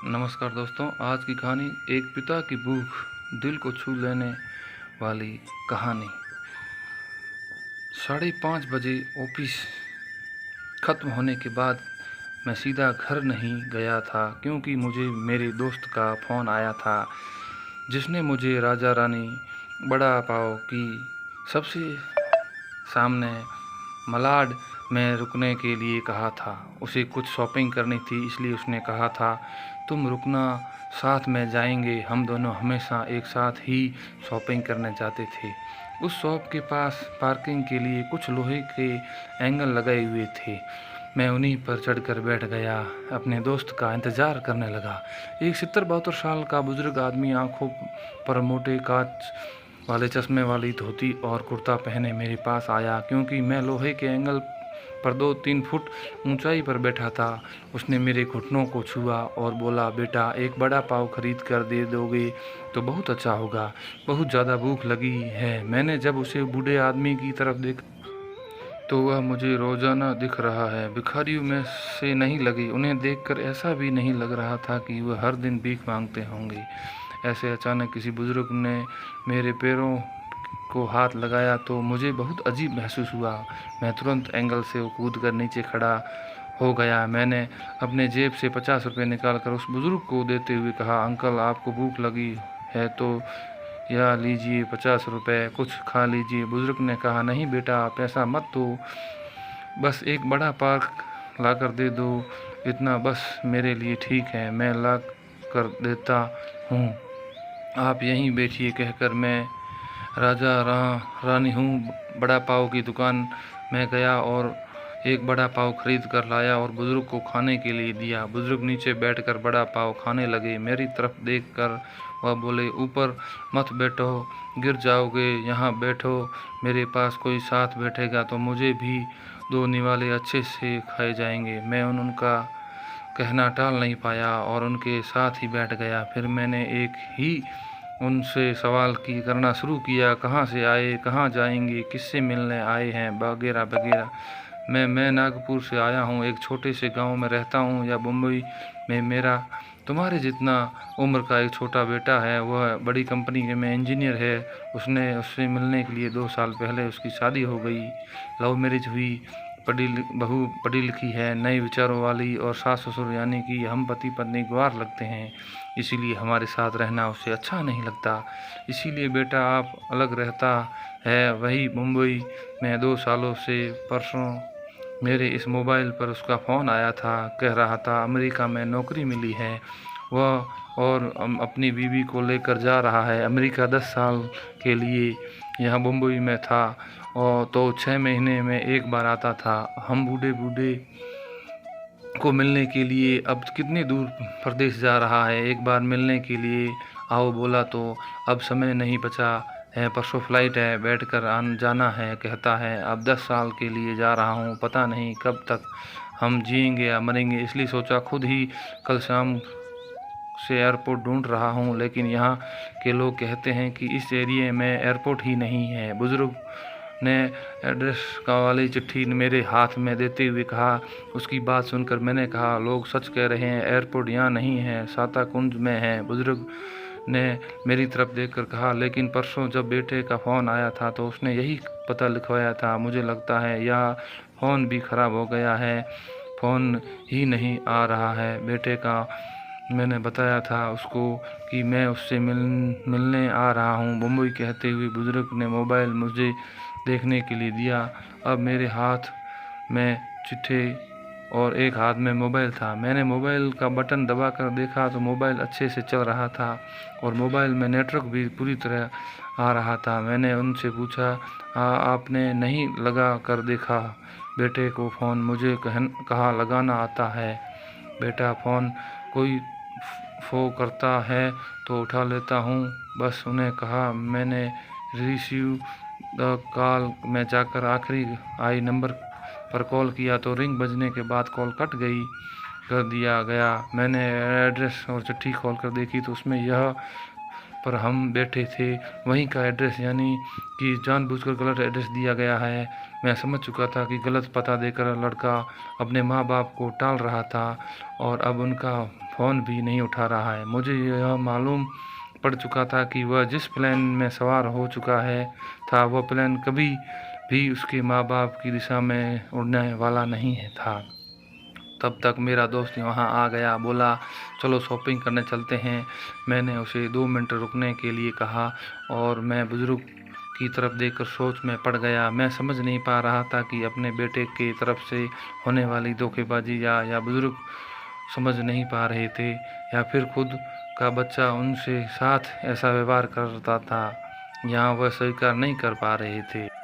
नमस्कार दोस्तों। आज की कहानी एक पिता की भूख, दिल को छू लेने वाली कहानी। 5:30 बजे ऑफिस ख़त्म होने के बाद मैं सीधा घर नहीं गया था, क्योंकि मुझे मेरे दोस्त का फ़ोन आया था जिसने मुझे राजा रानी बड़ा पाव की सबसे सामने मलाड में रुकने के लिए कहा था। उसे कुछ शॉपिंग करनी थी, इसलिए उसने कहा था तुम रुकना, साथ में जाएंगे। हम दोनों हमेशा एक साथ ही शॉपिंग करने जाते थे। उस शॉप के पास पार्किंग के लिए कुछ लोहे के एंगल लगाए हुए थे। मैं उन्हीं पर चढ़कर बैठ गया, अपने दोस्त का इंतज़ार करने लगा। एक 70-72 साल का बुजुर्ग आदमी, आंखों पर मोटे कांच वाले चश्मे वाली धोती और कुर्ता पहने मेरे पास आया, क्योंकि मैं लोहे के एंगल पर 2-3 फुट ऊंचाई पर बैठा था। उसने मेरे घुटनों को छुआ और बोला, बेटा एक बड़ा पाव खरीद कर दे दोगे तो बहुत अच्छा होगा, बहुत ज़्यादा भूख लगी है। मैंने जब उसे बूढ़े आदमी की तरफ देखा तो वह मुझे रोजाना दिख रहा है, भिखारियों में से नहीं लगे। उन्हें देखकर ऐसा भी नहीं लग रहा था कि वह हर दिन भीख मांगते होंगे। ऐसे अचानक किसी बुजुर्ग ने मेरे पैरों को हाथ लगाया तो मुझे बहुत अजीब महसूस हुआ। मैं तुरंत एंगल से कूद कर नीचे खड़ा हो गया। मैंने अपने जेब से 50 रुपये निकाल कर उस बुजुर्ग को देते हुए कहा, अंकल आपको भूख लगी है तो यह लीजिए 50 रुपये, कुछ खा लीजिए। बुजुर्ग ने कहा, नहीं बेटा पैसा मत दो, बस एक बड़ा पार्क ला कर दे दो, इतना बस मेरे लिए ठीक है, मैं ला कर देता हूँ, आप यहीं बैठिए। कहकर मैं राजा रानी हूँ बड़ा पाव की दुकान में गया और एक बड़ा पाव खरीद कर लाया और बुजुर्ग को खाने के लिए दिया। बुजुर्ग नीचे बैठकर बड़ा पाव खाने लगे। मेरी तरफ देखकर वह बोले, ऊपर मत बैठो, गिर जाओगे, यहाँ बैठो, मेरे पास कोई साथ बैठेगा तो मुझे भी 2 निवाले अच्छे से खाए जाएंगे। मैं उनका कहना टाल नहीं पाया और उनके साथ ही बैठ गया। फिर मैंने एक ही उनसे सवाल करना शुरू किया, कहाँ से आए, कहाँ जाएंगे, किससे मिलने आए हैं, वगैरह वगैरह। मैं नागपुर से आया हूँ, एक छोटे से गांव में रहता हूँ, या मुंबई में मेरा तुम्हारे जितना उम्र का एक छोटा बेटा है, वह बड़ी कंपनी में इंजीनियर है। उससे मिलने के लिए 2 साल पहले उसकी शादी हो गई, लव मैरिज हुई। बहू पढ़ी लिखी है, नए विचारों वाली, और सास ससुर यानी कि हम पति पत्नी गवार लगते हैं, इसीलिए हमारे साथ रहना उसे अच्छा नहीं लगता। इसीलिए बेटा आप अलग रहता है। वही मुंबई में 2 सालों से परसों मेरे इस मोबाइल पर उसका फ़ोन आया था, कह रहा था अमेरिका में नौकरी मिली है वह, और अपनी बीवी को लेकर जा रहा है अमेरिका 10 साल के लिए। यहाँ मुंबई में था और तो 6 महीने में एक बार आता था। हम बूढ़े बूढ़े को मिलने के लिए अब कितनी दूर प्रदेश जा रहा है, एक बार मिलने के लिए आओ बोला तो अब समय नहीं बचा है, परसों फ्लाइट है, बैठकर जाना है। कहता है अब 10 साल के लिए जा रहा हूँ, पता नहीं कब तक हम जिएंगे या मरेंगे, इसलिए सोचा खुद ही कल शाम से एयरपोर्ट ढूंढ रहा हूँ। लेकिन यहाँ के लोग कहते हैं कि इस एरिए में एयरपोर्ट ही नहीं है। बुजुर्ग ने एड्रेस का वाली चिट्ठी मेरे हाथ में देते हुए कहा। उसकी बात सुनकर मैंने कहा, लोग सच कह रहे हैं, एयरपोर्ट यहाँ नहीं है, साता कुंज में है। बुजुर्ग ने मेरी तरफ देखकर कहा, लेकिन परसों जब बेटे का फ़ोन आया था तो उसने यही पता लिखवाया था। मुझे लगता है यह फ़ोन भी ख़राब हो गया है, फ़ोन ही नहीं आ रहा है बेटे का। मैंने बताया था उसको कि मैं उससे मिलने आ रहा हूँ मुंबई। कहते हुए बुजुर्ग ने मोबाइल मुझे देखने के लिए दिया। अब मेरे हाथ में चिट्ठी और एक हाथ में मोबाइल था। मैंने मोबाइल का बटन दबाकर देखा तो मोबाइल अच्छे से चल रहा था और मोबाइल में नेटवर्क भी पूरी तरह आ रहा था। मैंने उनसे पूछा, आपने नहीं लगा कर देखा बेटे को फ़ोन? मुझे कहा लगाना आता है बेटा, फ़ोन कोई करता है तो उठा लेता हूँ बस। उन्हें कहा मैंने रिसीव द कॉल में जाकर आखिरी आई नंबर पर कॉल किया तो रिंग बजने के बाद कॉल कट गई कर दिया गया। मैंने एड्रेस और चिट्ठी खोल कर देखी तो उसमें यह पर हम बैठे थे वहीं का एड्रेस, यानी कि जानबूझकर गलत एड्रेस दिया गया है। मैं समझ चुका था कि गलत पता देकर लड़का अपने माँ बाप को टाल रहा था और अब उनका फ़ोन भी नहीं उठा रहा है। मुझे यह मालूम पड़ चुका था कि वह जिस प्लेन में सवार हो चुका था वह प्लेन कभी भी उसके माँ बाप की दिशा में उड़ने वाला नहीं था। तब तक मेरा दोस्त वहाँ आ गया, बोला चलो शॉपिंग करने चलते हैं। मैंने उसे 2 मिनट रुकने के लिए कहा और मैं बुज़ुर्ग की तरफ देखकर सोच में पड़ गया। मैं समझ नहीं पा रहा था कि अपने बेटे की तरफ से होने वाली धोखेबाजी या बुज़ुर्ग समझ नहीं पा रहे थे या फिर खुद का बच्चा उनसे साथ ऐसा व्यवहार करता था, यहाँ वह स्वीकार नहीं कर पा रहे थे।